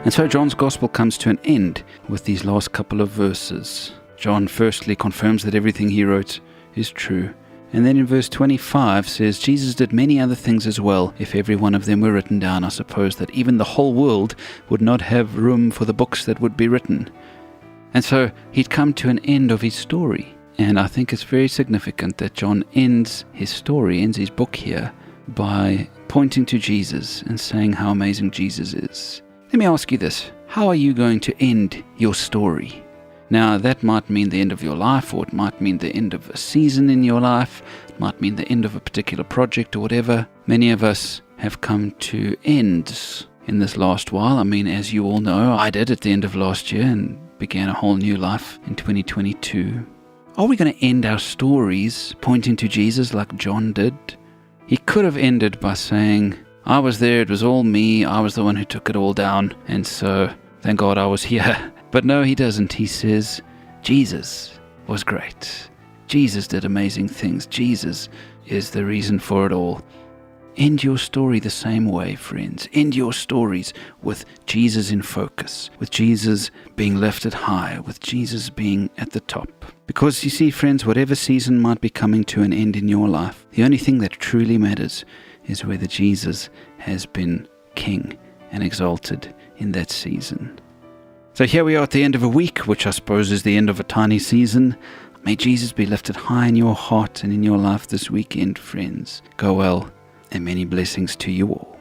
And so John's gospel comes to an end with these last couple of verses. John firstly confirms that everything he wrote is true. And then in verse 25 says, Jesus did many other things as well. If every one of them were written down, I suppose that even the whole world would not have room for the books that would be written. And so he'd come to an end of his story. And I think it's very significant that John ends his book here, by pointing to Jesus and saying how amazing Jesus is. Let me ask you this. How are you going to end your story? Now, that might mean the end of your life, or it might mean the end of a season in your life. It might mean the end of a particular project or whatever. Many of us have come to ends in this last while. I mean, as you all know, I did at the end of last year and began a whole new life in 2022. Are we going to end our stories pointing to Jesus like John did? He could have ended by saying, I was there, it was all me, I was the one who took it all down, and so thank God I was here. But no, he doesn't. He says, Jesus was great. Jesus did amazing things. Jesus is the reason for it all. End your story the same way, friends. End your stories with Jesus in focus, with Jesus being lifted high, with Jesus being at the top. Because you see, friends, whatever season might be coming to an end in your life, the only thing that truly matters is whether Jesus has been king and exalted in that season. So here we are at the end of a week, which I suppose is the end of a tiny season. May Jesus be lifted high in your heart and in your life this weekend, friends. Go well, and many blessings to you all.